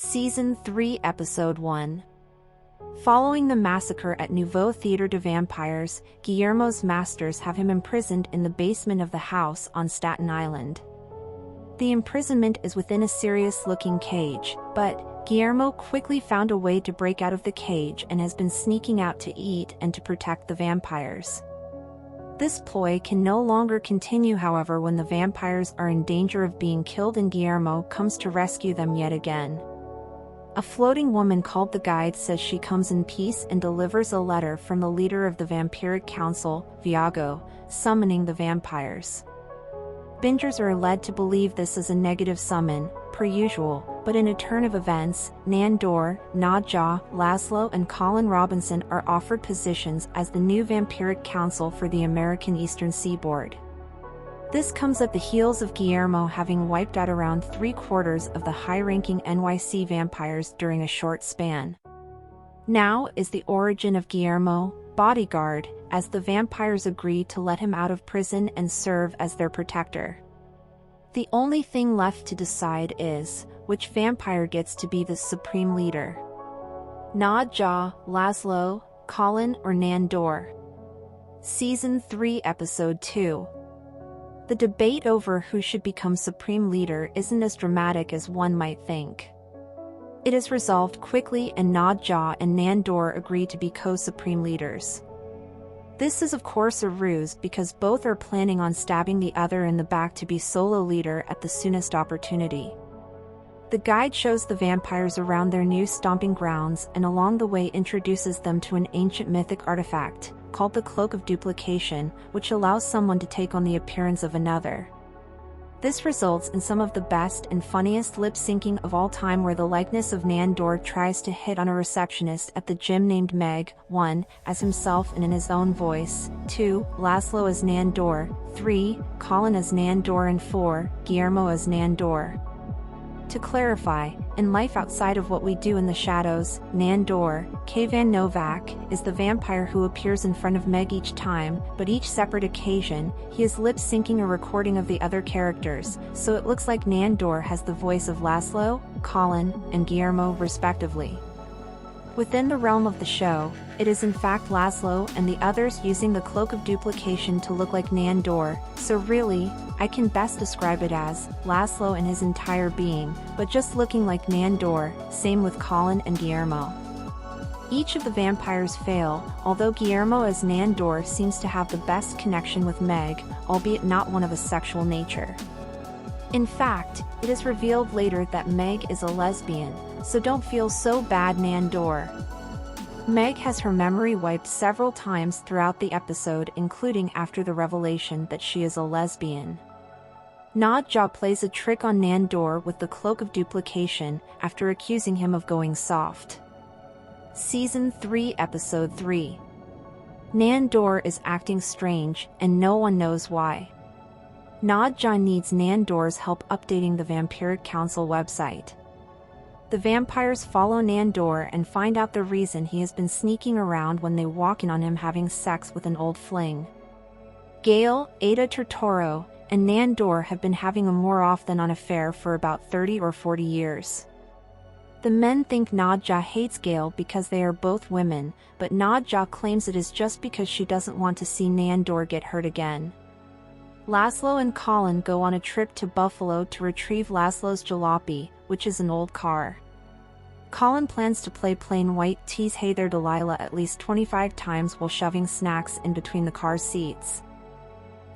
Season 3 Episode 1. Following the massacre at Nouveau Theatre de Vampires, Guillermo's masters have him imprisoned in the basement of the house on Staten Island. The imprisonment is within a serious-looking cage, but Guillermo quickly found a way to break out of the cage and has been sneaking out to eat and to protect the vampires. This ploy can no longer continue, however, when the vampires are in danger of being killed and Guillermo comes to rescue them yet again. A floating woman called the Guide says she comes in peace and delivers a letter from the leader of the Vampiric Council, Viago, summoning the vampires. Bingers are led to believe this is a negative summon, per usual, but in a turn of events, Nandor, Nadja, Laszlo and Colin Robinson are offered positions as the new Vampiric Council for the American Eastern Seaboard. This comes at the heels of Guillermo having wiped out around 3/4 of the high-ranking NYC vampires during a short span. Now is the origin of Guillermo, bodyguard, as the vampires agree to let him out of prison and serve as their protector. The only thing left to decide is, which vampire gets to be the supreme leader? Nadja, Laszlo, Colin or Nandor? Season 3 Episode 2. The debate over who should become supreme leader isn't as dramatic as one might think. It is resolved quickly and Nadja and Nandor agree to be co-supreme leaders. This is of course a ruse because both are planning on stabbing the other in the back to be solo leader at the soonest opportunity. The guide shows the vampires around their new stomping grounds and along the way introduces them to an ancient mythic artifact, called the Cloak of Duplication, which allows someone to take on the appearance of another. This results in some of the best and funniest lip-syncing of all time, where the likeness of Nandor tries to hit on a receptionist at the gym named Meg, 1, as himself and in his own voice, 2, Laszlo as Nandor, 3, Colin as Nandor and 4, Guillermo as Nandor. To clarify, in life outside of what we do in the shadows, Nandor, Kayvan Novak, is the vampire who appears in front of Meg each time, but each separate occasion, he is lip-syncing a recording of the other characters, so it looks like Nandor has the voice of Laszlo, Colin, and Guillermo respectively. Within the realm of the show, it is in fact Laszlo and the others using the Cloak of Duplication to look like Nandor, so really, I can best describe it as Laszlo in his entire being, but just looking like Nandor, same with Colin and Guillermo. Each of the vampires fail, although Guillermo as Nandor seems to have the best connection with Meg, albeit not one of a sexual nature. In fact, it is revealed later that Meg is a lesbian, so don't feel so bad, Nandor. Meg has her memory wiped several times throughout the episode, including after the revelation that she is a lesbian. Nadja plays a trick on Nandor with the Cloak of Duplication after accusing him of going soft. Season 3 Episode 3. Nandor is acting strange, and no one knows why. Nadja needs Nandor's help updating the Vampiric Council website. The vampires follow Nandor and find out the reason he has been sneaking around when they walk in on him having sex with an old fling. Gail, Aida, Turtorro, and Nandor have been having a more off-than-on affair for about 30 or 40 years. The men think Nadja hates Gail because they are both women, but Nadja claims it is just because she doesn't want to see Nandor get hurt again. Laszlo and Colin go on a trip to Buffalo to retrieve Laszlo's jalopy, which is an old car. Colin plans to play plain white tease Hey There Delilah at least 25 times while shoving snacks in between the car's seats.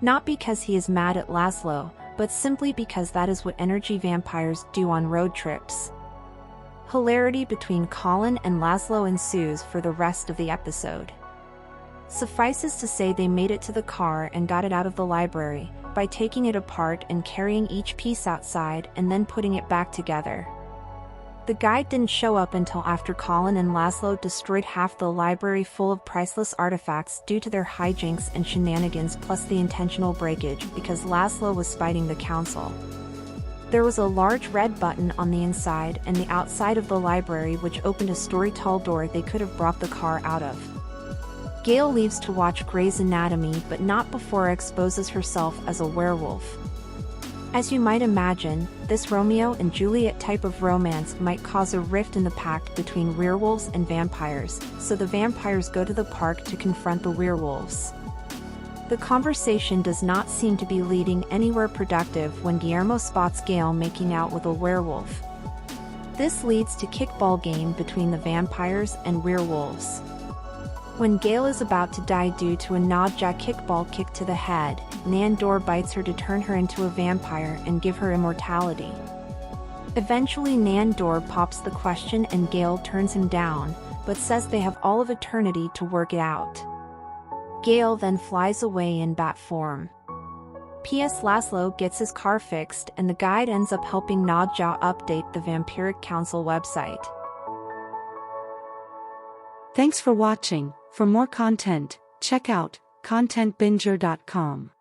Not because he is mad at Laszlo, but simply because that is what energy vampires do on road trips. Hilarity between Colin and Laszlo ensues for the rest of the episode. Suffices to say they made it to the car and got it out of the library, by taking it apart and carrying each piece outside and then putting it back together. The guide didn't show up until after Colin and Laszlo destroyed half the library full of priceless artifacts due to their hijinks and shenanigans, plus the intentional breakage because Laszlo was spiting the council. There was a large red button on the inside and the outside of the library which opened a story-tall door they could have brought the car out of. Gail leaves to watch Grey's Anatomy, but not before exposes herself as a werewolf. As you might imagine, this Romeo and Juliet type of romance might cause a rift in the pact between werewolves and vampires, so the vampires go to the park to confront the werewolves. The conversation does not seem to be leading anywhere productive when Guillermo spots Gail making out with a werewolf. This leads to kickball game between the vampires and werewolves. When Gail is about to die due to a Nadja kickball kick to the head, Nandor bites her to turn her into a vampire and give her immortality. Eventually Nandor pops the question and Gail turns him down, but says they have all of eternity to work it out. Gail then flies away in bat form. P.S. Laszlo gets his car fixed and the guide ends up helping Nadja update the Vampiric Council website. Thanks for watching. For more content, check out contentbinger.com.